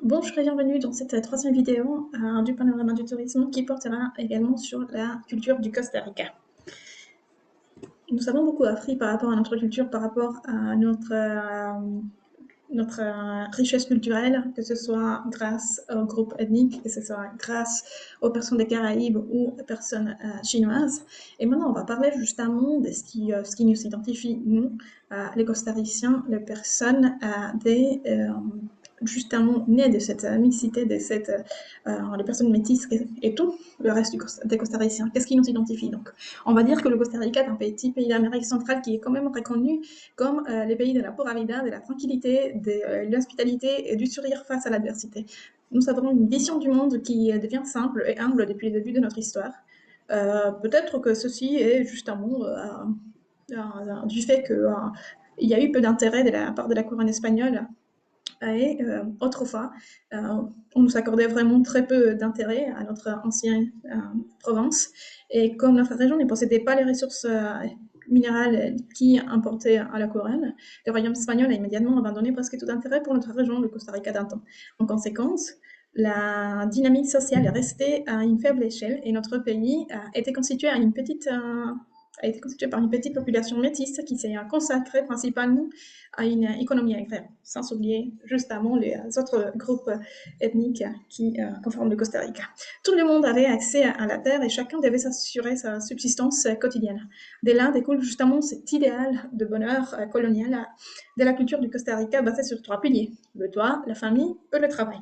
Bienvenue dans cette troisième vidéo du panorama du tourisme qui portera également sur la culture du Costa Rica. Nous avons beaucoup appris par rapport à notre culture, par rapport à notre richesse culturelle, que ce soit grâce aux groupes ethniques, que ce soit grâce aux personnes des Caraïbes ou aux personnes chinoises. Et maintenant, on va parler justement de ce qui nous identifie, nous, les Costariciens, les personnes justement nées de cette mixité, les personnes métisses et tout le reste des Costariciens. Qu'est-ce qui nous identifie donc? On va dire que le Costa Rica est un petit pays d'Amérique centrale qui est quand même reconnu comme les pays de la pura vida, de la tranquillité, de l'hospitalité et du sourire face à l'adversité. Nous avons une vision du monde qui devient simple et humble depuis le début de notre histoire. Peut-être que ceci est justement du fait qu'il y a eu peu d'intérêt de la part de la couronne espagnole et autrefois, on nous accordait vraiment très peu d'intérêt à notre ancienne province. Et comme notre région ne possédait pas les ressources minérales qui importaient à la couronne, le royaume espagnol a immédiatement abandonné presque tout intérêt pour notre région, le Costa Rica d'antan. En conséquence, la dynamique sociale est restée à une faible échelle et notre pays a été constitué par une petite population métisse qui s'est consacrée principalement à une économie agraire, sans oublier justement les autres groupes ethniques qui conforment le Costa Rica. Tout le monde avait accès à la terre et chacun devait s'assurer sa subsistance quotidienne. De là découle justement cet idéal de bonheur colonial de la culture du Costa Rica basée sur trois piliers, le toit, la famille et le travail.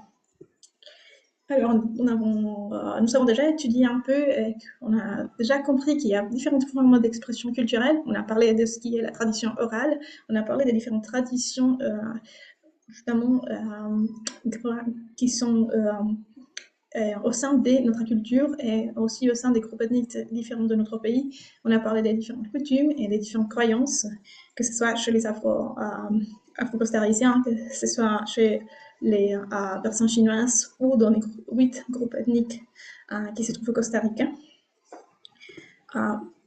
Alors, nous avons déjà étudié un peu, et on a déjà compris qu'il y a différentes formes d'expression culturelle. On a parlé de ce qui est la tradition orale, on a parlé des différentes traditions, justement, qui sont au sein de notre culture et aussi au sein des groupes ethniques différents de notre pays. On a parlé des différentes coutumes et des différentes croyances, que ce soit chez les Afro-Costariciens, que ce soit chez les personnes chinoises ou dans les 8 groupes ethniques qui se trouvent au Costa Rica.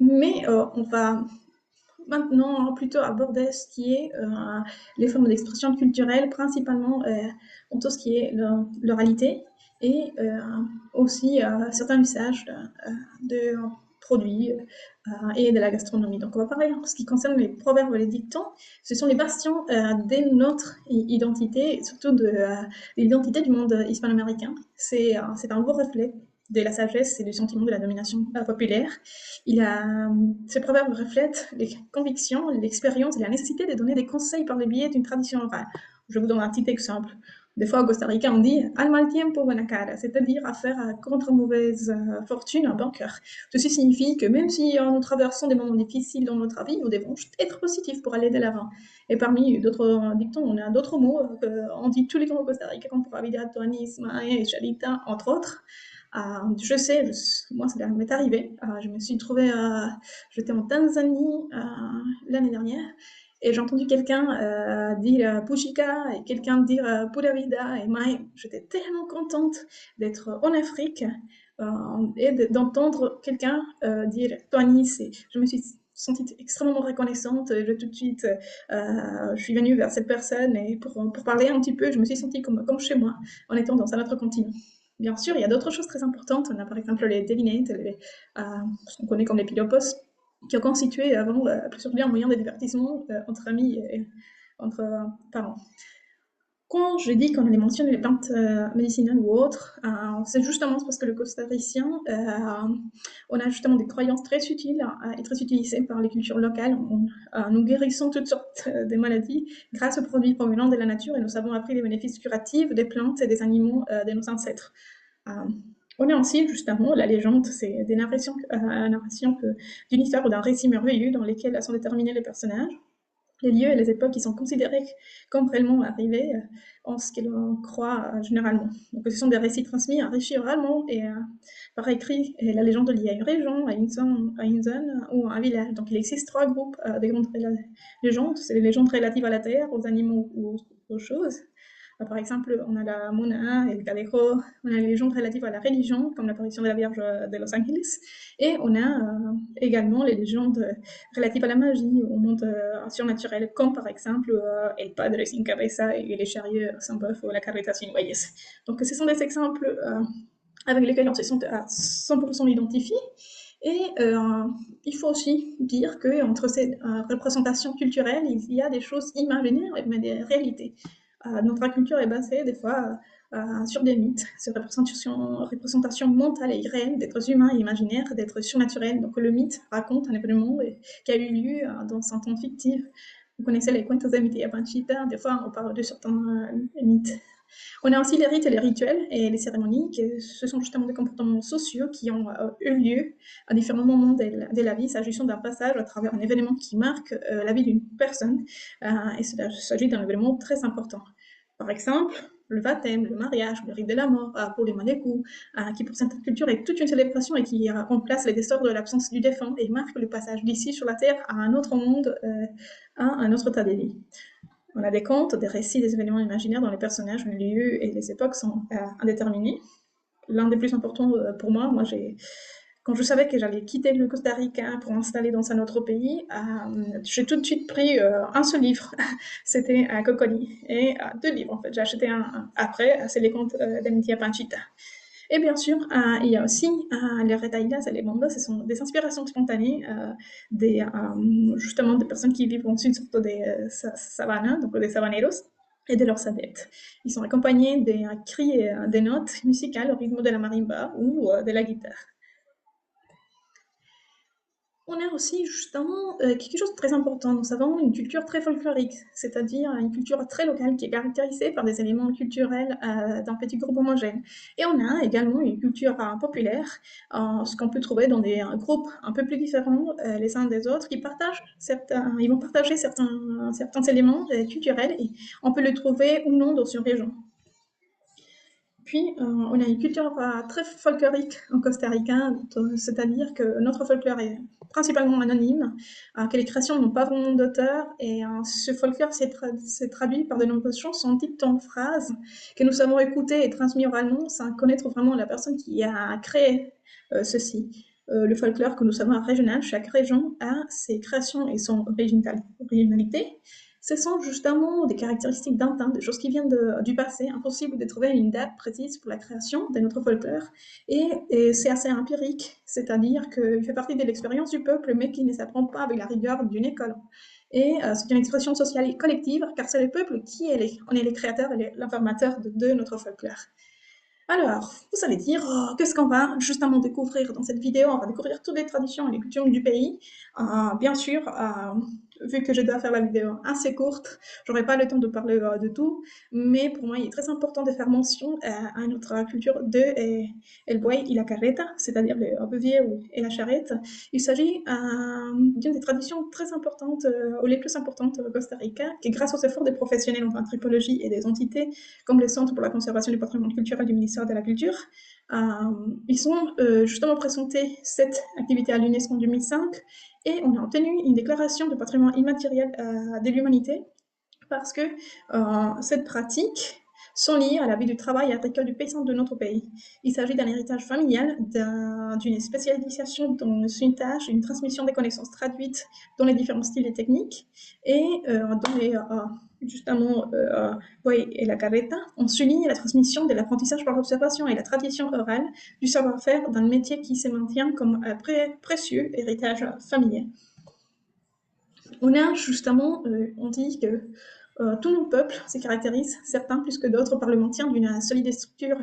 Mais on va maintenant plutôt aborder ce qui est les formes d'expression culturelle, principalement en tout ce qui est l'oralité et aussi certains usages de produits et de la gastronomie. Donc on va parler en ce qui concerne les proverbes et les dictons. Ce sont les bastions de notre identité, et surtout de l'identité du monde hispano-américain. C'est un beau reflet de la sagesse et du sentiment de la domination populaire. Ce proverbe reflète les convictions, l'expérience et la nécessité de donner des conseils par le biais d'une tradition orale. Je vous donne un petit exemple. Des fois, au Costa Rica, on dit al mal tiempo buena cara, c'est-à-dire à faire contre mauvaise fortune un bon cœur. Ceci signifie que même si nous traversons des moments difficiles dans notre vie, nous devons être positifs pour aller de l'avant. Et parmi d'autres dictons, on a d'autres mots qu'on dit tous les temps au Costa Rica, comme probabilidad, toanisme et chalita, entre autres. Je sais, moi, ça m'est arrivé. Je me suis trouvée, j'étais en Tanzanie l'année dernière et j'ai entendu quelqu'un dire Pushika et quelqu'un dire Pura Vida et Mai. J'étais tellement contente d'être en Afrique et d'entendre quelqu'un dire Toanis. Je me suis sentie extrêmement reconnaissante. Tout de suite, je suis venue vers cette personne et pour parler un petit peu, je me suis sentie comme chez moi en étant dans un autre continent. Bien sûr, il y a d'autres choses très importantes. On a par exemple les Delinates, ce qu'on connaît comme les Pilopos, qui ont constitué avant plusieurs liens un moyen de divertissement entre amis et entre parents. Quand je dis qu'on les mentionne les plantes médicinales ou autres, c'est justement parce que le costaricien, on a justement des croyances très utiles et très utilisées par les cultures locales. Nous guérissons toutes sortes de maladies grâce aux produits provenant de la nature et nous avons appris les bénéfices curatifs des plantes et des animaux de nos ancêtres. On a aussi justement la légende, c'est des narrations d'une histoire ou d'un récit merveilleux dans lesquels sont déterminés les personnages, les lieux et les époques qui sont considérés comme réellement arrivés en ce que l'on croit généralement. Donc, ce sont des récits transmis, enrichis oralement et par écrit. Et la légende liée à une région, à une zone ou à un village. Donc il existe 3 groupes de grandes légendes. C'est les légendes relatives à la terre, aux animaux ou aux choses. Par exemple, on a la Mona, el Galejo, on a les légendes relatives à la religion, comme l'apparition de la Vierge de Los Angeles, et on a également les légendes relatives à la magie, au monde surnaturel, comme par exemple El Padre sin cabeza et les chariots sans bœuf ou la Carreta sin bueyes. Donc ce sont des exemples avec lesquels on se sent à 100% identifié. Et il faut aussi dire qu'entre ces représentations culturelles, il y a des choses imaginaires, mais des réalités. Notre culture est basée des fois sur des mythes, sur représentations mentales et irréelles d'êtres humains et imaginaires, d'êtres surnaturels. Donc le mythe raconte un événement qui a eu lieu dans un temps fictif. Vous connaissez les cuentos de Mitya Panchita, des fois on parle de certains mythes. On a aussi les rites et les rituels et les cérémonies, ce sont justement des comportements sociaux qui ont eu lieu à différents moments de la vie, s'agissant d'un passage à travers un événement qui marque la vie d'une personne, et il s'agit d'un événement très important. Par exemple, le baptême, le mariage, le rite de la mort, pour les Malécous, qui pour certaines cultures est toute une célébration et qui remplace les dessorts de l'absence du défunt et marque le passage d'ici sur la terre à un autre monde, à un autre tas de vie. On a des contes, des récits, des événements imaginaires dont les personnages, les lieux et les époques sont indéterminés. L'un des plus importants pour moi, quand je savais que j'allais quitter le Costa Rica pour m'installer dans un autre pays, j'ai tout de suite pris un seul livre. C'était Cocoli. Et deux livres, en fait. J'ai acheté un après, c'est les contes d'Amitia Panchita. Et bien sûr, il y a aussi les retaïlas et les bandas, ce sont des inspirations spontanées justement des personnes qui vivent au-dessus des savanas, donc des savaneros, et de leurs adeptes. Ils sont accompagnés des cris et des notes musicales au rythme de la marimba ou de la guitare. On a aussi justement quelque chose de très important. Nous avons une culture très folklorique, c'est-à-dire une culture très locale qui est caractérisée par des éléments culturels d'un petit groupe homogène. Et on a également une culture populaire, ce qu'on peut trouver dans des groupes un peu plus différents les uns des autres, ils vont partager certains éléments culturels et on peut le trouver ou non dans une région. Puis, on a une culture très folklorique en Costa Rica, c'est-à-dire que notre folklore est principalement anonyme, que les créations n'ont pas vraiment d'auteur, et ce folklore s'est traduit par de nombreuses chansons dites en phrases que nous savons écouter et transmis oralement sans connaître vraiment la personne qui a créé ceci. Le folklore que nous savons régional, chaque région a ses créations et son originalité. Ce sont justement des caractéristiques d'un temps, des choses qui viennent du passé, impossible de trouver une date précise pour la création de notre folklore. Et c'est assez empirique, c'est-à-dire qu'il fait partie de l'expérience du peuple, mais qui ne s'apprend pas avec la rigueur d'une école. Et c'est une expression sociale et collective, car c'est le peuple qui on est les créateurs et l'informateur de notre folklore. Alors, vous allez dire, qu'est-ce qu'on va justement découvrir dans cette vidéo? On va découvrir toutes les traditions et les coutumes du pays. Bien sûr, vu que je dois faire la vidéo assez courte, j'aurai pas le temps de parler de tout, mais pour moi, il est très important de faire mention à notre culture de el buey y la carreta, c'est-à-dire le bélier et la charrette. Il s'agit d'une des traditions très importantes, ou les plus importantes au Costa Rica, qui grâce aux efforts des professionnels en anthropologie et des entités comme le Centre pour la conservation du patrimoine culturel du ministère de la Culture, ils ont justement présenté cette activité à l'UNESCO en 2005 et on a obtenu une déclaration de patrimoine immatériel de l'humanité parce que cette pratique sont liées à la vie du travail agricole du paysan de notre pays. Il s'agit d'un héritage familial, d'une spécialisation dans une tâche, une transmission des connaissances traduites dans les différents styles et techniques, et dans les justement, oui, et la carreta, on souligne la transmission de l'apprentissage par l'observation et la tradition orale du savoir-faire d'un métier qui se maintient comme précieux héritage familial. On a justement, on dit que tous nos peuples se caractérisent, certains plus que d'autres, par le maintien d'une solide structure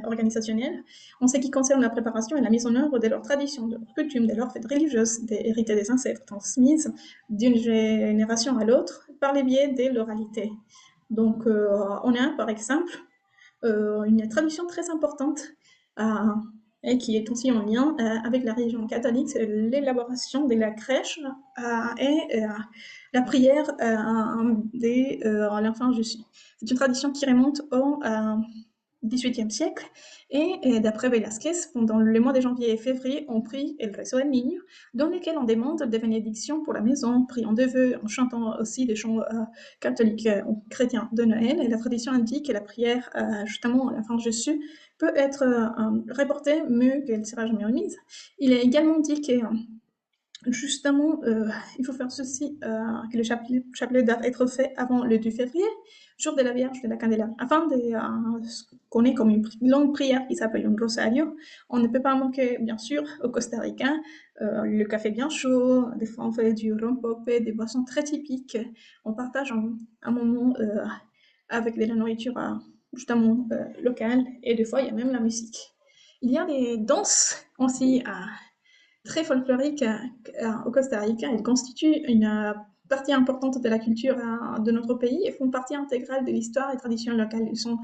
organisationnelle en ce qui concerne la préparation et la mise en œuvre de leurs traditions, de leurs coutumes, de leurs fêtes religieuses, héritées des ancêtres, transmises d'une génération à l'autre par les biais de l'oralité. Donc, on a par exemple une tradition très importante et qui est aussi en lien avec la religion catholique, c'est l'élaboration de la crèche et la prière à l'enfant Jésus. C'est une tradition qui remonte XVIIIe siècle. Et d'après Velázquez, pendant le mois de janvier et février, on prie El Rezo del Niño, dans lesquels on demande des bénédictions pour la maison, priant des vœux, en chantant aussi des chants catholiques ou chrétiens de Noël. Et la tradition indique que la prière, justement, à la fin de Jésus, peut être reportée mieux qu'elle sera jamais remise. Il est également dit que justement, il faut faire ceci, que le chapelet doit être fait avant le 2 février, jour de la Vierge de la Candela, afin de ce qu'on ait comme une longue prière qui s'appelle un rosario. On ne peut pas manquer, bien sûr, au Costa Ricain, le café bien chaud, des fois on fait du rompope, des boissons très typiques. On partage un moment avec de la nourriture justement locale, et des fois il y a même la musique. Il y a des danses aussi très folklorique au Costa Rica. Ils constituent une partie importante de la culture de notre pays et font partie intégrale de l'histoire et traditions locales. Ils sont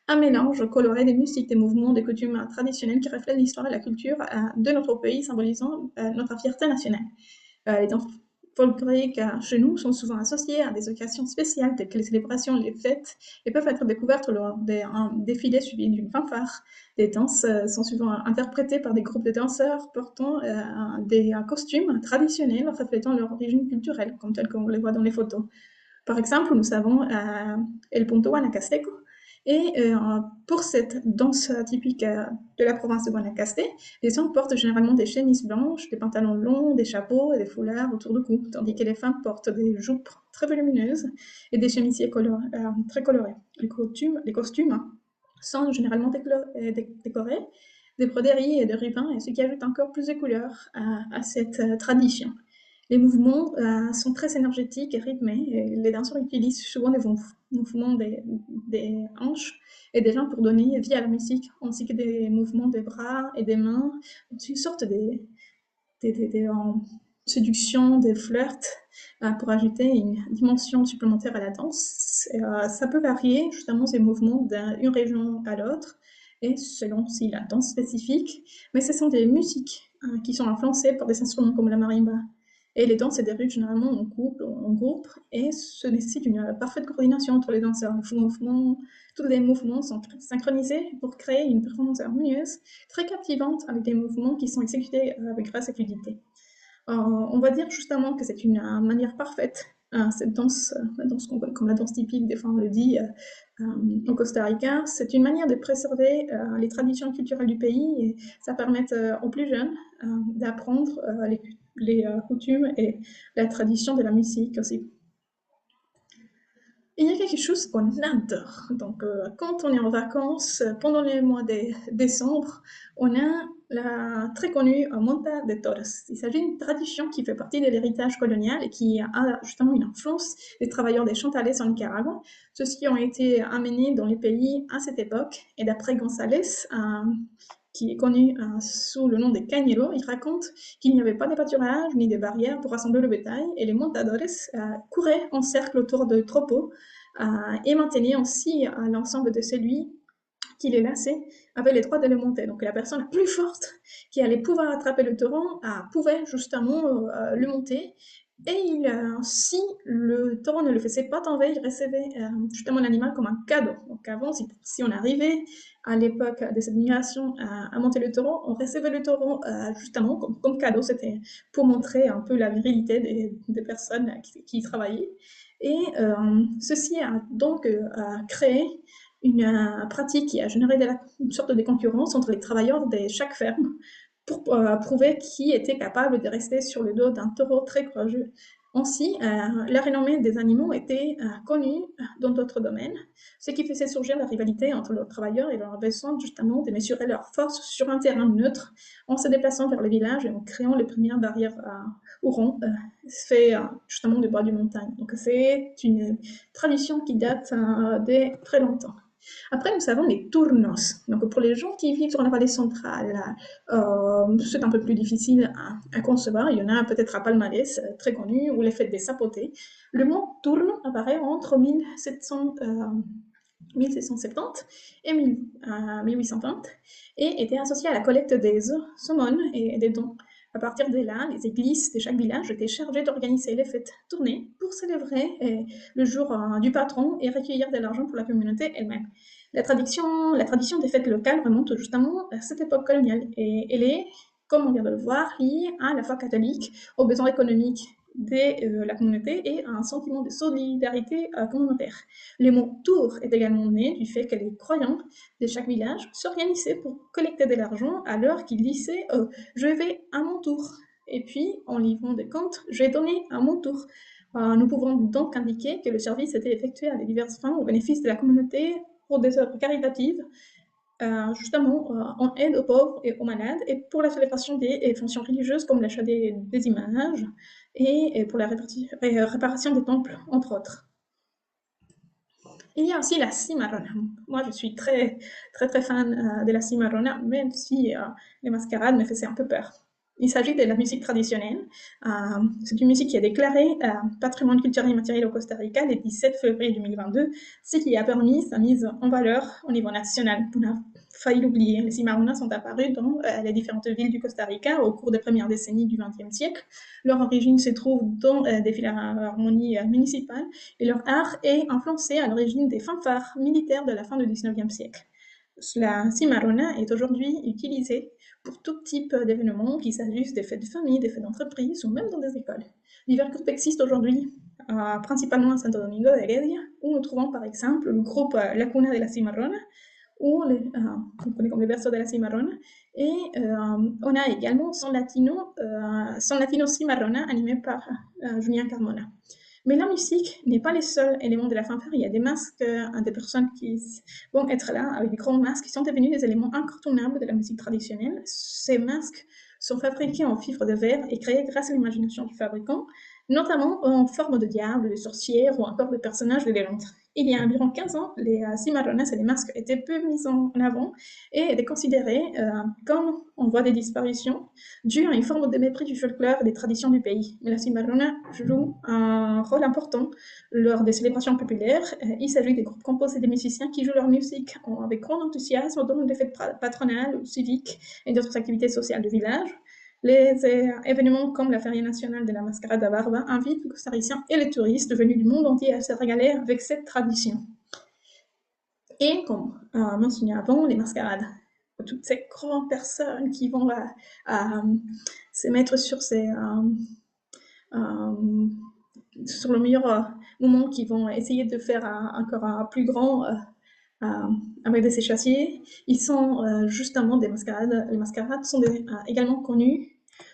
un mélange coloré des musiques, des mouvements, des coutumes traditionnelles qui reflètent l'histoire et la culture de notre pays, symbolisant notre fierté nationale. Les danses folkloriques chez nous sont souvent associées à des occasions spéciales telles que les célébrations, les fêtes, et peuvent être découvertes lors d'un défilé suivi d'une fanfare. Les danses sont souvent interprétées par des groupes de danseurs portant des costumes traditionnels reflétant leur origine culturelle, comme tel qu'on les voit dans les photos. Par exemple, nous avons El Punto Guanacasteco. Et pour cette danse typique de la province de Guanacaste, les hommes portent généralement des chemises blanches, des pantalons longs, des chapeaux et des foulards autour du cou, tandis que les femmes portent des jupes très volumineuses et des chemisiers très colorés. Les costumes sont généralement décorés des broderies et des rubans, et ce qui ajoute encore plus de couleurs à cette tradition. Les mouvements sont très énergétiques et rythmés. Et les danseurs utilisent souvent des mouvements des hanches et des jambes pour donner vie à la musique, ainsi que des mouvements des bras et des mains. C'est une sorte de séduction, de flirt, pour ajouter une dimension supplémentaire à la danse. Ça peut varier justement ces mouvements d'une région à l'autre, et selon si la danse spécifique, mais ce sont des musiques qui sont influencées par des instruments comme la marimba. Et les danses se déroulent généralement en couple, en groupe, et ce nécessite une parfaite coordination entre les danseurs. Tous les mouvements sont synchronisés pour créer une performance harmonieuse, très captivante, avec des mouvements qui sont exécutés avec grâce et fluidité. On va dire justement que c'est une manière parfaite, cette danse, la danse comme la danse typique, des fois on le dit, au Costa Rica, c'est une manière de préserver les traditions culturelles du pays, et ça permet aux plus jeunes d'apprendre les coutumes et la tradition de la musique aussi. Il y a quelque chose qu'on adore. Donc, quand on est en vacances, pendant les mois de décembre, on a la très connue Monta de Toros. Il s'agit d'une tradition qui fait partie de l'héritage colonial et qui a justement une influence des travailleurs des Chantales en Nicaragua. Ceux-ci ont été amenés dans les pays à cette époque. Et d'après González, qui est connu sous le nom de Cañero, il raconte qu'il n'y avait pas de pâturage ni de barrières pour rassembler le bétail, et les montadores couraient en cercle autour de troupeaux et maintenaient aussi l'ensemble de celui qui les lassait avait les droits de le monter. Donc la personne la plus forte qui allait pouvoir attraper le taureau pouvait justement le monter. Et si le taureau ne le faisait pas tomber, il recevait justement l'animal comme un cadeau. Donc avant, si on arrivait à l'époque de cette migration à monter le taureau, on recevait le taureau justement comme cadeau. C'était pour montrer un peu la virilité des personnes qui travaillaient. Et ceci a donc créé une pratique qui a généré une sorte de concurrence entre les travailleurs de chaque ferme pour prouver qui était capable de rester sur le dos d'un taureau très courageux. Ainsi, la renommée des animaux était connue dans d'autres domaines, ce qui faisait surgir la rivalité entre leurs travailleurs et leur besoin justement de mesurer leur force sur un terrain neutre en se déplaçant vers le village et en créant les premières barrières au rond, fait justement de bois du montagne. Donc c'est une tradition qui date de très longtemps. Après, nous avons les tournos. Donc, pour les gens qui vivent dans la vallée centrale, c'est un peu plus difficile à concevoir. Il y en a peut-être à Palmares, très connu, ou les fêtes des sapotés. Le mot turno apparaît entre 1770 et 1820 et était associé à la collecte des œufs, saumon et des dons À partir de là, les églises de chaque village étaient chargées d'organiser les fêtes tournées pour célébrer le jour du patron et recueillir de l'argent pour la communauté elle-même. La tradition des fêtes locales remonte justement à cette époque coloniale et elle est, comme on vient de le voir, liée à la foi catholique, aux besoins économiques de la communauté et à un sentiment de solidarité communautaire. Le mot tour est également né du fait que les croyants de chaque village s'organisaient pour collecter de l'argent à l'heure qu'ils disaient je vais à mon tour. Et puis, en livrant des comptes, je vais donner à mon tour. Nous pouvons donc indiquer que le service était effectué à diverses fins au bénéfice de la communauté pour des œuvres caritatives, justement en aide aux pauvres et aux malades, et pour la célébration des fonctions religieuses comme l'achat des images, et pour la réparation des temples, entre autres. Il y a aussi la cimarrona. Moi, je suis très, très, très fan de la cimarrona, même si les mascarades me faisaient un peu peur. Il s'agit de la musique traditionnelle. C'est une musique qui est déclarée patrimoine culturel immatériel au Costa Rica le 17 février 2022, ce qui a permis sa mise en valeur au niveau national. On a failli l'oublier. Les cimarronas sont apparus dans les différentes villes du Costa Rica au cours des premières décennies du XXe siècle. Leur origine se trouve dans des philharmonies municipales et leur art est influencé à l'origine des fanfares militaires de la fin du XIXe siècle. La cimarrona est aujourd'hui utilisée pour tout type d'événements, qu'il s'agisse des fêtes de famille, des fêtes d'entreprise ou même dans des écoles. Divers groupes existent aujourd'hui, principalement à Santo Domingo de Heredia, où nous trouvons par exemple le groupe La Cuna de la Cimarrona, ou qu'on connaît comme les berceaux de la Cimarrona, et on a également Son Latino Cimarrona, animé par Julien Carmona. Mais la musique n'est pas le seul élément de la fanfare. Il y a des masques, des personnes qui vont être là avec des grands masques qui sont devenus des éléments incontournables de la musique traditionnelle. Ces masques sont fabriqués en fibre de verre et créés grâce à l'imagination du fabricant, notamment en forme de diable, de sorcières ou encore de personnages de légendes. Il y a environ 15 ans, les cimarronas et les masques étaient peu mis en avant et étaient considérés comme en voie de disparition, dû à une forme de mépris du folklore et des traditions du pays. Mais la cimarrona joue un rôle important lors des célébrations populaires. Il s'agit des groupes composés de musiciens qui jouent leur musique avec grand enthousiasme dans des fêtes patronales ou civiques et d'autres activités sociales du village. Les événements comme la Feria nationale de la Mascarada Barba invitent les costariciens et les touristes venus du monde entier à se régaler avec cette tradition. Et comme mentionné avant, les mascarades. Toutes ces grandes personnes qui vont se mettre sur le meilleur moment, qui vont essayer de faire encore un plus grand avec des échassiers. Ils sont justement des mascarades. Les mascarades sont également connues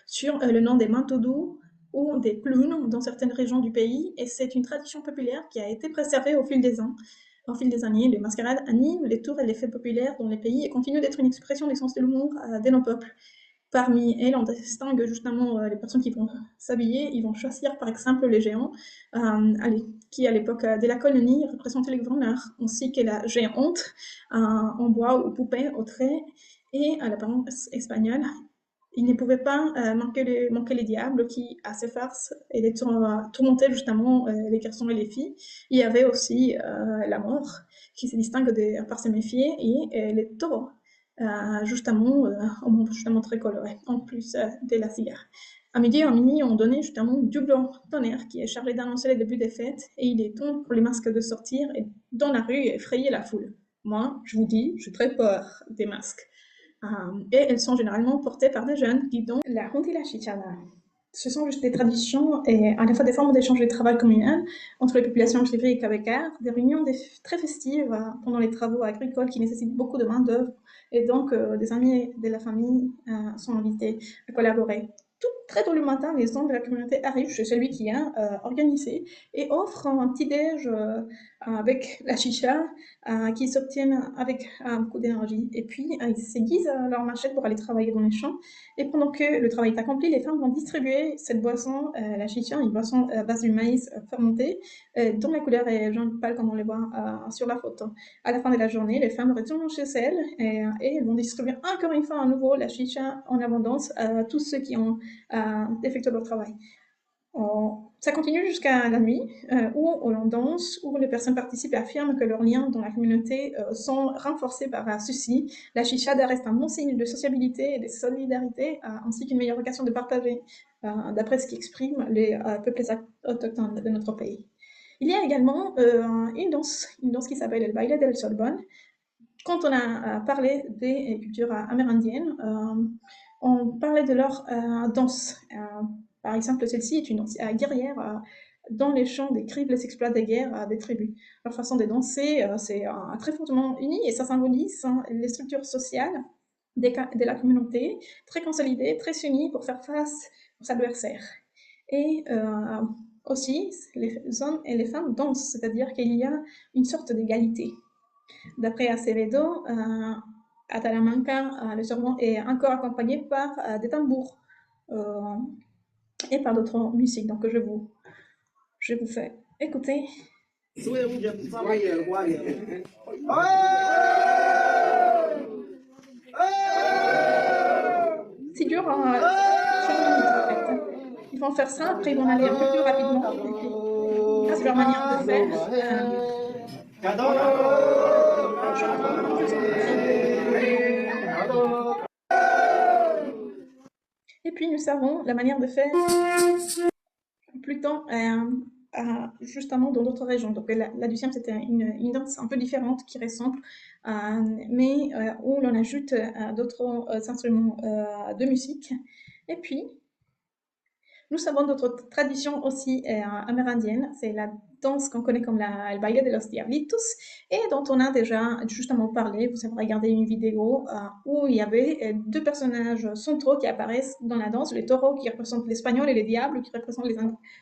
sur le nom des mantoudous ou des clowns dans certaines régions du pays, et c'est une tradition populaire qui a été préservée au fil des ans. Au fil des années, les mascarades animent les tours et les fêtes populaires dans les pays et continuent d'être une expression du sens de l'humour de nos peuples. Parmi elles, on distingue justement les personnes qui vont s'habiller. Ils vont choisir par exemple les géants, qui à l'époque de la colonie représentaient les gouverneurs, ainsi que la géante en bois ou poupée au trait, et à l'apparence espagnole. Il ne pouvait pas manquer les diables qui, à ces farces, et les tourmentaient justement les garçons et les filles. Il y avait aussi la mort, qui se distingue par ses méfier, et les taureaux, justement très colorés, en plus de la cigare. À midi, en minuit, on donnait justement du blanc tonnerre qui est chargé d'annoncer le début des fêtes, et il est temps pour les masques de sortir et dans la rue et effrayer la foule. Moi, je vous dis, j'ai très peur des masques. Et elles sont généralement portées par des jeunes qui dont la honte et la chichana. Ce sont juste des traditions et à la fois des formes d'échange de travail communal entre les populations chivri et québécoises, des réunions très festives pendant les travaux agricoles qui nécessitent beaucoup de main-d'œuvre, et donc des amis de la famille sont invités à collaborer. Très tôt le matin, les hommes de la communauté arrivent chez celui qui a organisé et offrent un petit déj avec la chicha qui s'obtiennent avec beaucoup d'énergie. Et puis, ils s'aiguisent leur machette pour aller travailler dans les champs. Et pendant que le travail est accompli, les femmes vont distribuer cette boisson, la chicha, une boisson à base du maïs fermenté, dont la couleur est jaune pâle comme on le voit sur la photo. À la fin de la journée, les femmes retournent chez elles et elles vont distribuer encore une fois à nouveau la chicha en abondance à tous ceux qui ont effectué leur travail. Ça continue jusqu'à la nuit, où l'on danse, où les personnes participent et affirment que leurs liens dans la communauté sont renforcés par ceci. La chichada reste un bon signe de sociabilité et de solidarité, ainsi qu'une meilleure occasion de partager, d'après ce qu'expriment les peuples autochtones de notre pays. Il y a également une danse qui s'appelle el baile del Sorbonne. Quand on a parlé des cultures amérindiennes, on parlait de leur danse. Par exemple, celle-ci est une danse guerrière. Dans les champs décrivent les exploits des guerres des tribus. Leur façon de danser, c'est très fortement uni et ça symbolise les structures sociales de la communauté, très consolidées, très unies pour faire face aux adversaires. Et aussi, les hommes et les femmes dansent, c'est-à-dire qu'il y a une sorte d'égalité. D'après Acevedo, à Talamanca, le sermon est encore accompagné par des tambours euh, et par d'autres musiques. Donc je vous fais écouter. C'est dur, 5 minutes en fait. Ils vont faire ça, après ils vont aller un peu plus rapidement. Et puis, ça, c'est leur manière de faire. Et puis nous savons la manière de faire plutôt justement dans d'autres régions. Donc la deuxième, c'était une danse un peu différente qui ressemble, mais où l'on ajoute d'autres instruments de musique. Et puis, nous savons d'autres traditions aussi amérindiennes. C'est la danse qu'on connaît comme el baile de los diablitos et dont on a déjà justement parlé. Vous avez regardé une vidéo où il y avait deux personnages centraux qui apparaissent dans la danse, les taureaux qui représentent l'espagnol et les diables qui représentent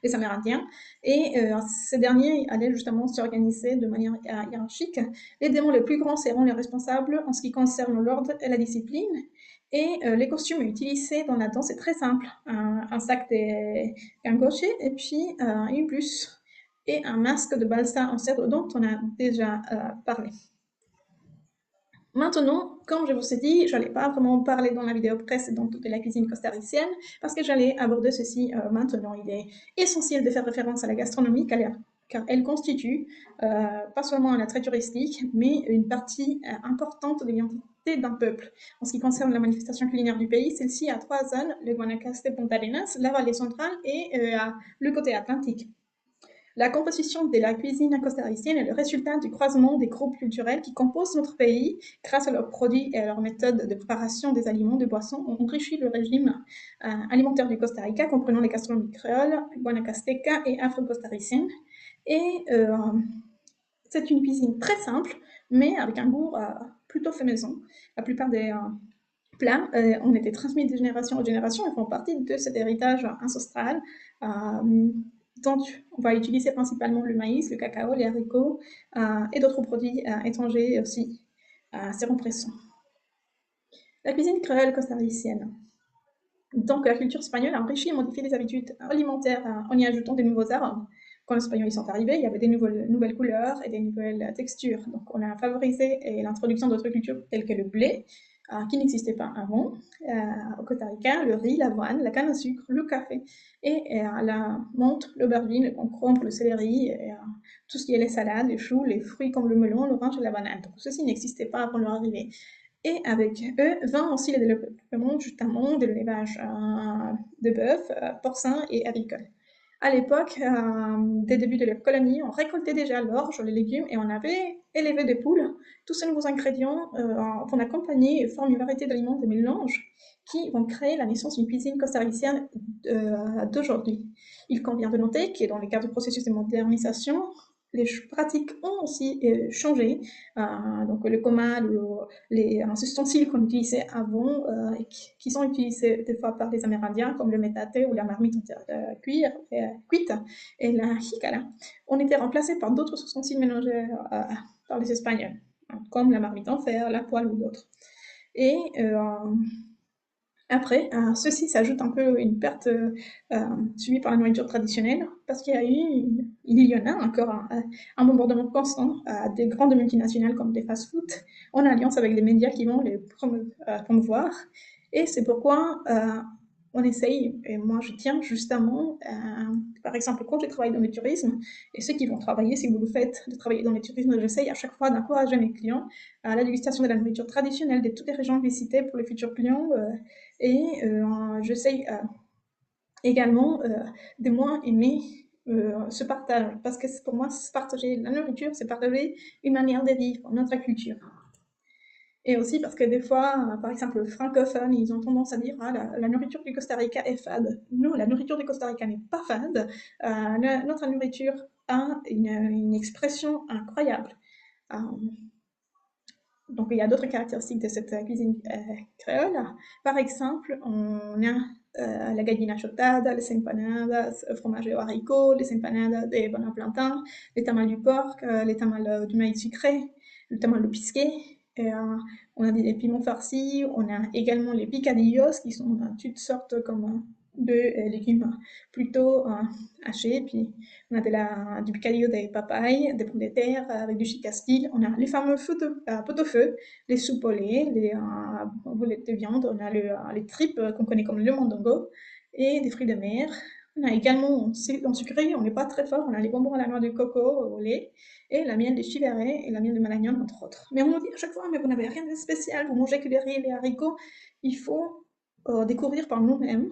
les amérindiens. Et ces derniers allaient justement s'organiser de manière hiérarchique. Les démons les plus grands seront les responsables en ce qui concerne l'ordre et la discipline. Et les costumes utilisés dans la danse, c'est très simple. Un sac de gangoche et puis une blouse et un masque de balsa en cèdre dont on a déjà parlé. Maintenant, comme je vous ai dit, je n'allais pas vraiment parler dans la vidéo précédente de la cuisine costaricienne parce que j'allais aborder ceci maintenant. Il est essentiel de faire référence à la gastronomie car elle constitue pas seulement un attrait touristique, mais une partie importante de l'identité d'un peuple. En ce qui concerne la manifestation culinaire du pays, celle-ci a trois zones, le Guanacaste, Punta Arenas, la vallée centrale et le côté atlantique. La composition de la cuisine costaricienne est le résultat du croisement des groupes culturels qui composent notre pays grâce à leurs produits et à leurs méthodes de préparation des aliments, de boissons, ont enrichi le régime alimentaire du Costa Rica, comprenant les gastronomies créoles, guanacasteca et afro-costaricienne. Et c'est une cuisine très simple, mais avec un goût plutôt fait maison. La plupart des plats ont été transmis de génération en génération et font partie de cet héritage ancestral. Donc, on va utiliser principalement le maïs, le cacao, les haricots et d'autres produits étrangers aussi. C'est rempressant. La cuisine créole costaricienne. Donc, la culture espagnole a enrichi et modifié les habitudes alimentaires en y ajoutant des nouveaux arômes. Quand les Espagnols y sont arrivés, il y avait des nouvelles couleurs et des nouvelles textures. Donc, on a favorisé l'introduction d'autres cultures telles que le blé, qui n'existait pas avant, au Costa Rica, le riz, l'avoine, la canne à sucre, le café, et la menthe, l'aubergine, le concombre, le céleri, et, tout ce qui est les salades, les choux, les fruits comme le melon, l'orange et la banane. Donc, ceci n'existait pas avant leur arrivée. Et avec eux vint aussi le développement justement de l'élevage de bœuf, porcin et avicole. À l'époque des débuts de la colonie, on récoltait déjà l'orge, les légumes et on avait élevé des poules. Tous ces nouveaux ingrédients vont accompagner et former une variété d'aliments de mélange qui vont créer la naissance d'une cuisine costaricienne d'aujourd'hui. Il convient de noter que dans le cadre du processus de modernisation, les pratiques ont aussi changé. Donc le coma, les ustensiles qu'on utilisait avant, qui sont utilisés des fois par les Amérindiens, comme le metate ou la marmite cuite et la jicala, ont été remplacés par d'autres ustensiles mélangés par les Espagnols, comme la marmite en fer, la poêle ou d'autres. Et après, ceci s'ajoute un peu une perte subie par la nourriture traditionnelle, parce il y en a encore un bombardement constant des grandes multinationales comme des fast-food, en alliance avec les médias qui vont les promouvoir. Et c'est pourquoi on essaye, et moi je tiens justement, par exemple, quand je travaille dans le tourisme, et ceux qui vont travailler, si vous le faites, de travailler dans le tourisme, j'essaye à chaque fois d'encourager mes clients à la dégustation de la nourriture traditionnelle de toutes les régions visitées pour les futurs clients, j'essaye également de moins aimer ce partage, parce que pour moi, se partager la nourriture, c'est partager une manière de vivre, notre culture. Et aussi parce que des fois, par exemple, les francophones, ils ont tendance à dire ah, la nourriture du Costa Rica est fade. Non, la nourriture du Costa Rica n'est pas fade. Notre nourriture a une expression incroyable. Euh, donc, il y a d'autres caractéristiques de cette cuisine créole. Par exemple, on a la gallina chotada, les empanadas, fromage au haricot, les empanadas de bon plantain, les tamales du porc, les tamales du maïs sucré, le tamal de pisqué. Et, on a des piments farcis, on a également les picadillos qui sont toutes sortes comme de légumes plutôt hachés. Puis on a du picadillo de papaye, des pommes de terre avec du chicastil. On a les fameux pot-au-feu, les soupes au lait, les boulettes de viande. On a les tripes qu'on connaît comme le mondongo et des fruits de mer. On a également, en sucré, on n'est pas très fort, on a les bonbons à la noix de coco au lait et la miel de chiveré et la miel de Malagnon, entre autres. Mais on nous dit à chaque fois, mais vous n'avez rien de spécial, vous mangez que des riz et des haricots. Il faut découvrir par nous-mêmes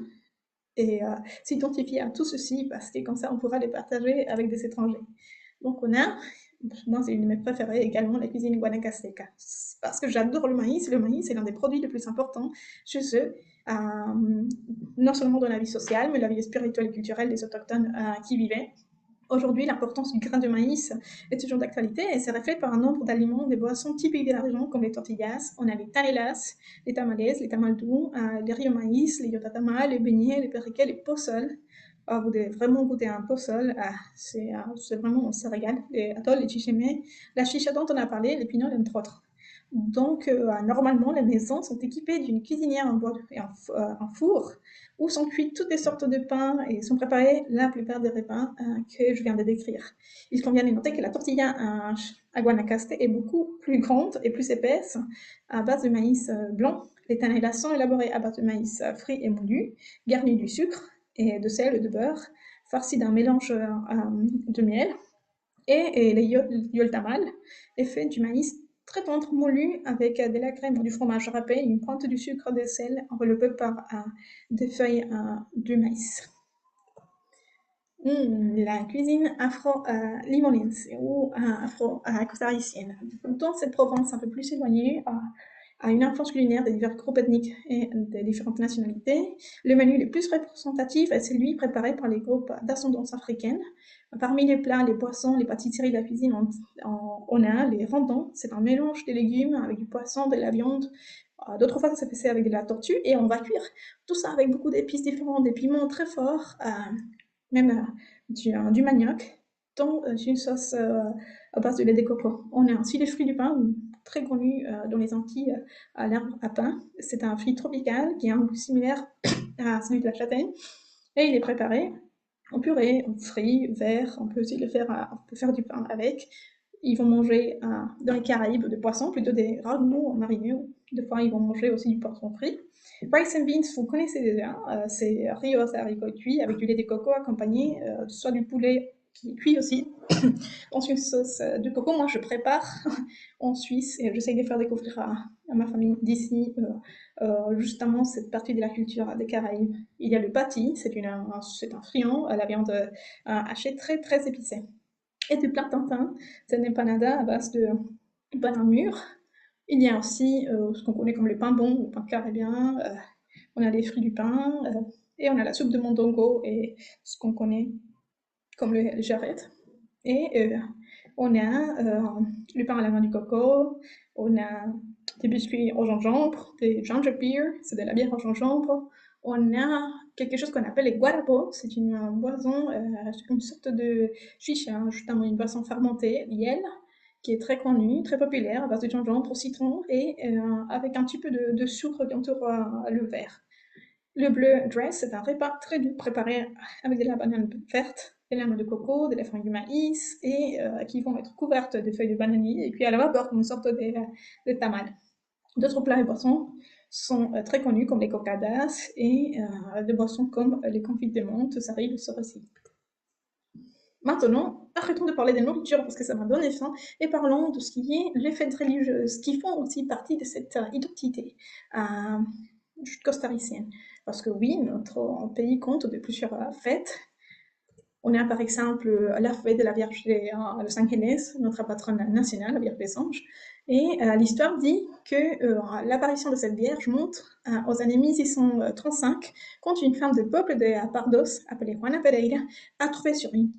et s'identifier à tout ceci parce que comme ça, on pourra les partager avec des étrangers. Donc on a, moi c'est une de mes préférées également, la cuisine guanacasteca. Parce que j'adore le maïs est l'un des produits les plus importants chez eux, non seulement dans la vie sociale, mais la vie spirituelle et culturelle des autochtones qui vivaient. Aujourd'hui, l'importance du grain de maïs est toujours d'actualité et se reflète par un nombre d'aliments, des boissons typiques de la région comme les tortillas, on a les tanelas, les tamales, les tamaldous, les riz au maïs, les yotatamal, les beignets, les periquets, les possoles. Vous devez vraiment goûter un possol, c'est vraiment, on se régale. Les atolls, les chichimés, la chicha dont on a parlé, les pinots, entre autres. Donc, normalement, les maisons sont équipées d'une cuisinière en bois et en four où sont cuits toutes les sortes de pains et sont préparés la plupart des repas que je viens de décrire. Il convient de noter que la tortilla à Guanacaste est beaucoup plus grande et plus épaisse à base de maïs blanc. Les tanelas sont élaborés à base de maïs frit et moulu, garnis du sucre et de sel et de beurre, farcis d'un mélange de miel. Et les yoltamal est fait du maïs très tendre moulu avec de la crème ou du fromage râpé, une pointe du sucre de sel enveloppé par des feuilles de maïs. La cuisine afro-limonense ou afro-costaricienne. Dans cette province un peu plus éloignée, a une influence culinaire des divers groupes ethniques et des différentes nationalités. Le menu le plus représentatif est celui préparé par les groupes d'ascendance africaine. Parmi les plats, les poissons, les pâtisseries de la cuisine, on a les rondons. C'est un mélange de légumes avec du poisson, de la viande. D'autres fois, ça se fait avec de la tortue et on va cuire tout ça avec beaucoup d'épices différentes, des piments très forts, même du manioc dans une sauce à base de lait de coco. On a ainsi les fruits du pain, très connu dans les Antilles à l'herbe à pain. C'est un fruit tropical qui a un goût similaire à celui de la châtaigne et il est préparé en purée, en frit, vert. On peut aussi on peut faire du pain avec. Ils vont manger dans les Caraïbes des poissons, plutôt des ragoûts en marinés. Des fois, ils vont manger aussi du poisson frit. Rice and beans, vous connaissez déjà, c'est riz aux haricots cuits avec du lait de coco accompagné, soit du poulet qui est cuit aussi, dans une sauce de coco. Moi, je prépare en Suisse et j'essaye de faire découvrir à ma famille d'ici justement cette partie de la culture des Caraïbes. Il y a le pati, c'est un friand à la viande hachée très très épicée. Et du plantain, c'est une empanada à base de banane mûre. Il y a aussi ce qu'on connaît comme le pain bon ou pain caribéen. On a les fruits du pain et on a la soupe de mondongo et ce qu'on connaît comme le jarret. Et on a le pain à la main du coco, on a des biscuits au gingembre, des ginger beer, c'est de la bière au gingembre. On a quelque chose qu'on appelle les guarapos, c'est une boisson, une sorte de chicha, justement une boisson fermentée, miel, qui est très connue, très populaire, à base de gingembre, au citron et avec un petit peu de sucre qui entoure le verre. Le bleu dress, c'est un repas très doux préparé avec de la banane verte, des lames de coco, de la farine du maïs et qui vont être couvertes de feuilles de bananier et puis à la vapeur comme une sorte de tamal. D'autres plats et boissons sont très connus comme les cocadas et des boissons comme les confites de menthe, ça arrive sur aussi. Maintenant, arrêtons de parler des nourritures parce que ça m'a donné faim et parlons de ce qui est les fêtes religieuses qui font aussi partie de cette identité euh, costaricienne. Parce que oui, notre pays compte de plusieurs fêtes. On a par exemple la fête de la Vierge de Los Angeles, notre patronne nationale, la Vierge des Anges. Et l'histoire dit que l'apparition de cette Vierge montre aux années 1635 quand une femme de peuple de Pardos, appelée Juana Pereira, a trouvé sur une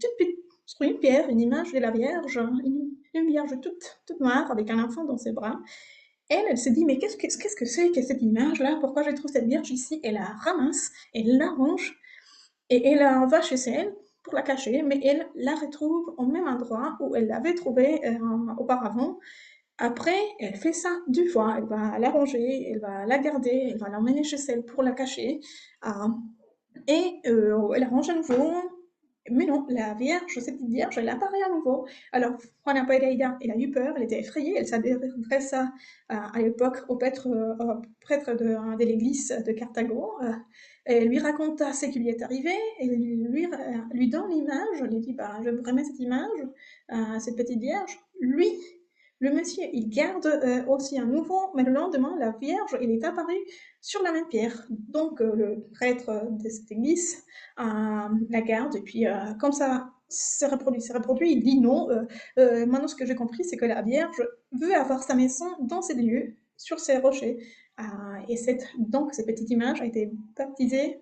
pierre une image de la Vierge, une Vierge toute noire avec un enfant dans ses bras. Elle s'est dit, mais qu'est-ce que c'est que cette image-là? Pourquoi je trouve cette Vierge ici? Elle la ramasse, elle l'arrange et elle va chez elle pour la cacher, mais elle la retrouve au même endroit où elle l'avait trouvée auparavant. Après, elle fait ça 2 fois. Elle va l'arranger, elle va la garder, elle va l'emmener chez elle pour la cacher. euh, et elle arrange à nouveau. Mais non, la Vierge, cette petite Vierge, elle apparaît à nouveau. Alors, Juana Pereira, elle a eu peur, elle était effrayée, elle s'adressa à l'époque au prêtre de l'église de Carthago. Elle lui raconta ce qui lui est arrivé, et lui donne l'image, elle lui dit, bah, je vous remets cette image, cette petite Vierge. Lui, le monsieur, il garde aussi un nouveau, mais le lendemain, la Vierge, elle est apparue sur la même pierre. Donc, le prêtre de cette église la garde, et puis comme ça s'est reproduit, il dit non. Maintenant, ce que j'ai compris, c'est que la Vierge veut avoir sa maison dans ces lieux, sur ces rochers. Et donc, cette petite image a été baptisée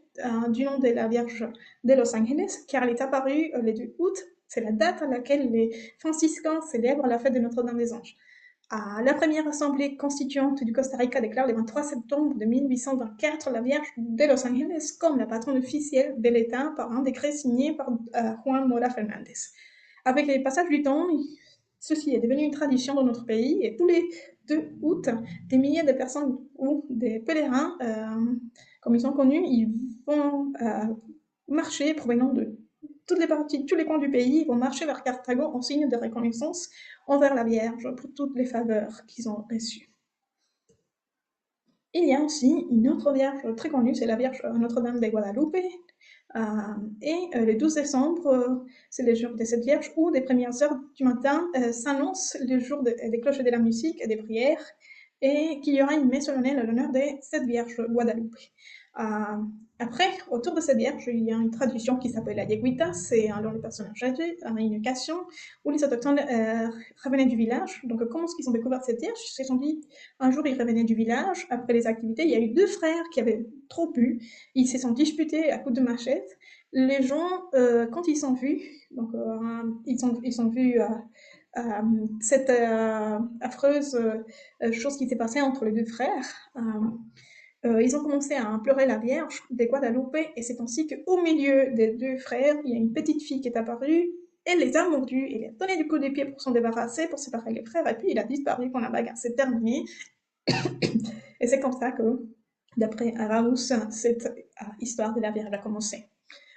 du nom de la Vierge de Los Angeles, car elle est apparue le 2 août. C'est la date à laquelle les franciscains célèbrent la fête de Notre-Dame des Anges. La première assemblée constituante du Costa Rica déclare le 23 septembre de 1824 la Vierge de Los Angeles comme la patronne officielle de l'État par un décret signé par Juan Mora Fernandez. Avec le passage du temps, ceci est devenu une tradition dans notre pays et tous les 2 août, des milliers de personnes ou des pèlerins, comme ils sont connus, ils vont marcher provenant de toutes les parties, tous les coins du pays vont marcher vers Carthago en signe de reconnaissance envers la Vierge pour toutes les faveurs qu'ils ont reçues. Il y a aussi une autre Vierge très connue, c'est la Vierge Notre-Dame de Guadalupe. Le 12 décembre, c'est le jour de cette Vierge où, des premières heures du matin, s'annonce le jour des cloches de la musique et des prières, et qu'il y aura une messe solennelle à l'honneur de cette Vierge Guadalupe. Après, autour de cette Vierge, il y a une tradition qui s'appelle la Yeguita, c'est alors le personnage âgé, une occasion où les autochtones revenaient du village. Donc, comment est-ce qu'ils ont découvert cette Vierge? Ils se sont dit, un jour, ils revenaient du village, après les activités, il y a eu 2 frères qui avaient trop bu, ils se sont disputés à coups de machette. Les gens, quand ils sont vus, donc ils ont vu euh, cette affreuse chose qui s'est passée entre les 2 frères. Ils ont commencé à pleurer la Vierge de Guadalupe, et c'est ainsi qu'au milieu des 2 frères, il y a une petite fille qui est apparue. Elle les a mordus, elle a donné du coup des pieds pour s'en débarrasser, pour séparer les frères, et puis il a disparu quand la bagarre s'est terminée. Et c'est comme ça que, d'après Araus, cette histoire de la Vierge a commencé.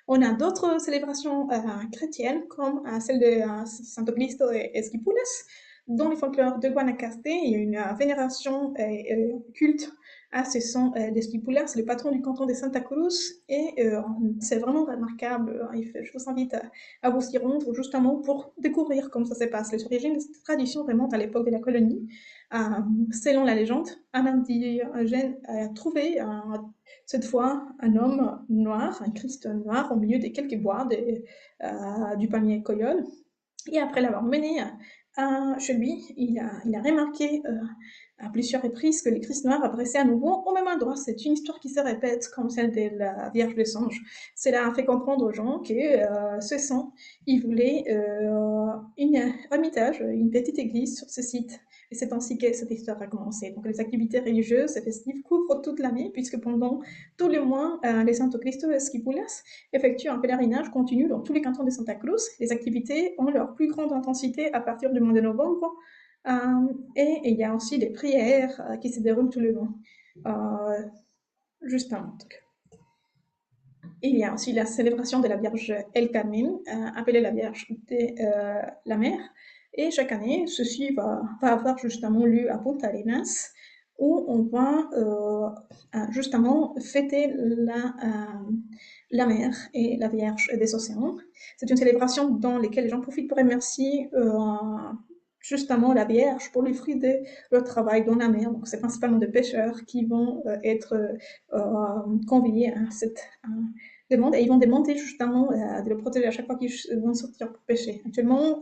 On a d'autres célébrations chrétiennes, comme celle de Santo Cristo et Esquipulas. Dans les folklores de Guanacaste, il y a une vénération culte à ce saint d'Esquipulas, c'est le patron du canton de Santa Cruz, et c'est vraiment remarquable. Je vous invite à vous y rendre justement pour découvrir comment ça se passe. Les origines de cette tradition remontent à l'époque de la colonie. Euh, Selon la légende, un indigène a trouvé cette fois un homme noir, un Christ noir, au milieu des quelques bois du palmier Coyol. Et après l'avoir mené chez lui, il a remarqué à plusieurs reprises que les Christ noirs apparaissaient à nouveau au même endroit. C'est une histoire qui se répète comme celle de la Vierge des Anges. Cela a fait comprendre aux gens que ce saint, il voulait un ermitage, une petite église sur ce site. Et c'est ainsi que cette histoire a commencé. Donc les activités religieuses et festives couvrent toute l'année, puisque pendant tous les mois, les Santo Cristo Esquipulas effectuent un pèlerinage continu dans tous les cantons de Santa Cruz. Les activités ont leur plus grande intensité à partir du mois de novembre, et il y a aussi des prières qui se déroulent tout le long, juste avant. Il y a aussi la célébration de la Vierge El Carmen, appelée la Vierge de la Mer. Et chaque année, ceci va avoir justement lieu à Punta Arenas. où on va justement fêter la mer et la Vierge des océans. C'est une célébration dans laquelle les gens profitent pour remercier justement la Vierge pour les fruits de leur travail dans la mer. Donc, c'est principalement des pêcheurs qui vont être conviés à cette demande et ils vont demander justement de le protéger à chaque fois qu'ils vont sortir pour pêcher. Actuellement,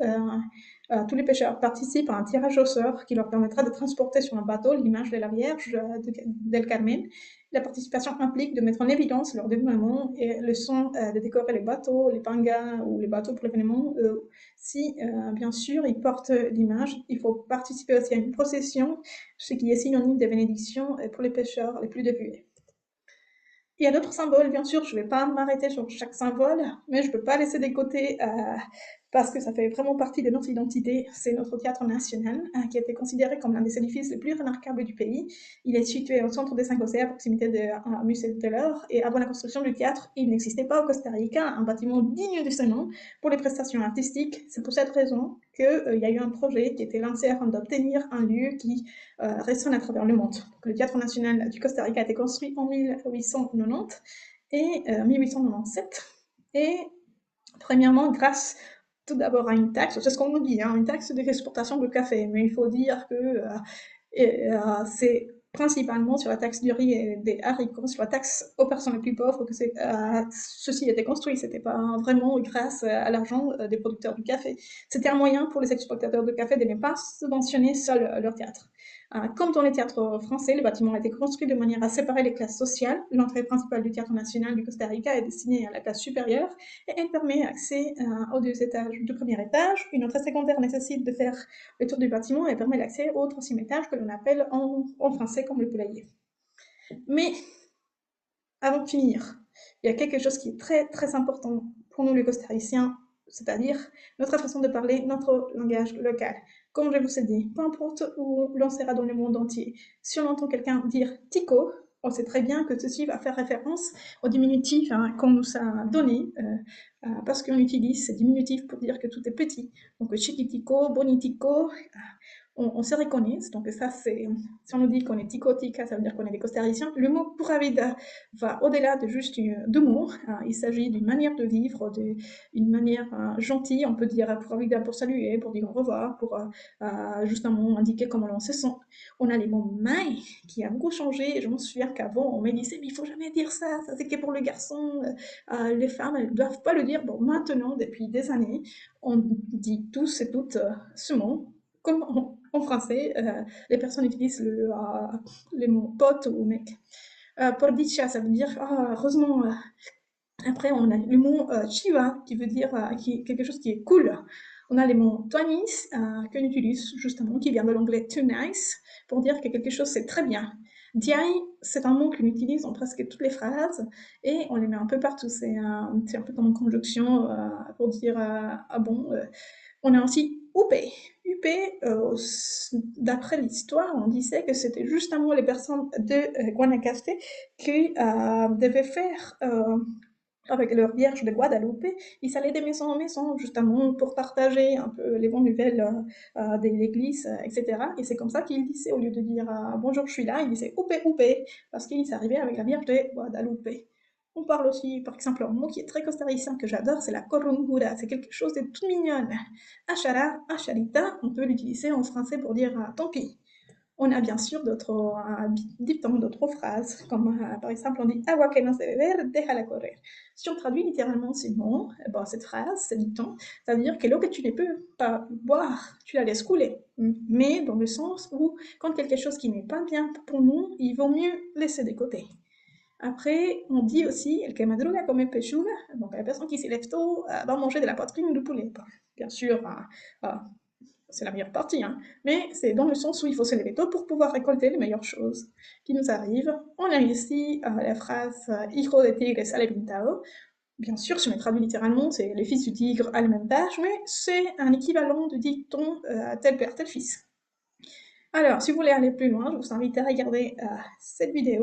tous les pêcheurs participent à un tirage au sort qui leur permettra de transporter sur un bateau l'image de la Vierge d'El Carmen. La participation implique de mettre en évidence leur dévouement et le son de décorer les bateaux, les pangas ou les bateaux pour l'événement. Si, bien sûr, ils portent l'image, il faut participer aussi à une procession, ce qui est synonyme de bénédiction pour les pêcheurs les plus dévoués. Il y a d'autres symboles, bien sûr, je ne vais pas m'arrêter sur chaque symbole, mais je ne peux pas laisser de côté, parce que ça fait vraiment partie de notre identité, c'est notre théâtre national, qui a été considéré comme l'un des édifices les plus remarquables du pays. Il est situé au centre de San José, à proximité du musée de l'Or, et avant la construction du théâtre, il n'existait pas au Costa Rica un bâtiment digne de ce nom pour les prestations artistiques. C'est pour cette raison qu'il y a eu un projet qui a été lancé afin d'obtenir un lieu qui résonne à travers le monde. Donc, le Théâtre national du Costa Rica a été construit en 1890 et 1897. Et premièrement, grâce tout d'abord à une taxe, c'est ce qu'on nous dit, hein, une taxe d'exportation de café, mais il faut dire que c'est principalement sur la taxe du riz et des haricots, sur la taxe aux personnes les plus pauvres que ceci a été construit. C'était pas vraiment grâce à l'argent des producteurs du café. C'était un moyen pour les exploitateurs de café de ne pas subventionner seuls leur théâtre. Comme dans les théâtres français, le bâtiment a été construit de manière à séparer les classes sociales. L'entrée principale du Théâtre national du Costa Rica est destinée à la classe supérieure et elle permet accès aux deux étages du premier étage. Une entrée secondaire nécessite de faire le tour du bâtiment et permet l'accès au troisième étage que l'on appelle en français comme le poulailler. Mais avant de finir, il y a quelque chose qui est très très important pour nous les costariciens, c'est-à-dire notre façon de parler, notre langage local. Comme je vous ai dit, peu importe où l'on sera dans le monde entier, si on entend quelqu'un dire Tico, on sait très bien que ceci va faire référence au diminutif qu'on nous a donné, parce qu'on utilise ces diminutifs pour dire que tout est petit. Donc chiquitico, bonitico, on se reconnaît. Donc ça, c'est, si on nous dit qu'on est tico-tica, ça veut dire qu'on est des costariciens. Le mot pura vida va au-delà de juste deux mots. Il s'agit d'une manière de vivre, d'une manière gentille. On peut dire pura vida pour saluer, pour dire au revoir, pour justement indiquer comment l'on se sent. On a les mots mai qui a beaucoup changé. Je me souviens qu'avant, on me disait, mais il faut jamais dire ça, ça c'est que pour le garçon. Les femmes, elles ne doivent pas le dire. Bon, maintenant, depuis des années, on dit tous et toutes ce mot. Comme en français, les personnes utilisent les mots pote ou mec. Pour dicha, ça veut dire heureusement. Après, on a le mot chiva qui veut dire quelque chose qui est cool. On a les mots tonis qu'on utilise justement, qui vient de l'anglais too nice, pour dire que quelque chose c'est très bien. Diai, c'est un mot qu'on utilise dans presque toutes les phrases et on les met un peu partout. C'est un peu comme une conjonction pour dire ah bon. On a aussi Upé. Upé, d'après l'histoire, on disait que c'était justement les personnes de Guanacaste qui devaient faire avec leur Vierge de Guadalupe, ils allaient de maison en maison, justement, pour partager un peu les bonnes nouvelles de l'église, etc. Et c'est comme ça qu'ils disaient, au lieu de dire bonjour, je suis là, ils disaient Upé, Upé, parce qu'ils arrivaient avec la Vierge de Guadalupe. On parle aussi, par exemple, un mot qui est très costaricien que j'adore, c'est la corungura. C'est quelque chose de tout mignon. Achara, acharita, on peut l'utiliser en français pour dire tant pis. On a bien sûr d'autres dictons, d'autres phrases, comme par exemple on dit agua que no se beber, déjala correr. Si on traduit littéralement ces mots, cette phrase, ce dicton, ça veut dire que l'eau que tu ne peux pas boire, tu la laisses couler. Mais dans le sens où, quand quelque chose qui n'est pas bien pour nous, il vaut mieux laisser de côté. Après, on dit aussi el que madruga come pechuga, donc la personne qui s'élève tôt va manger de la poitrine de poulet. Bien sûr, c'est la meilleure partie, hein. Mais c'est dans le sens où il faut se lever tôt pour pouvoir récolter les meilleures choses qui nous arrivent. On a ici la phrase hijo de tigre sale pintado. Bien sûr, si on le traduit littéralement, c'est le fils du tigre a le même âge, mais c'est un équivalent de dicton tel père, tel fils. Alors, si vous voulez aller plus loin, je vous invite à regarder cette vidéo.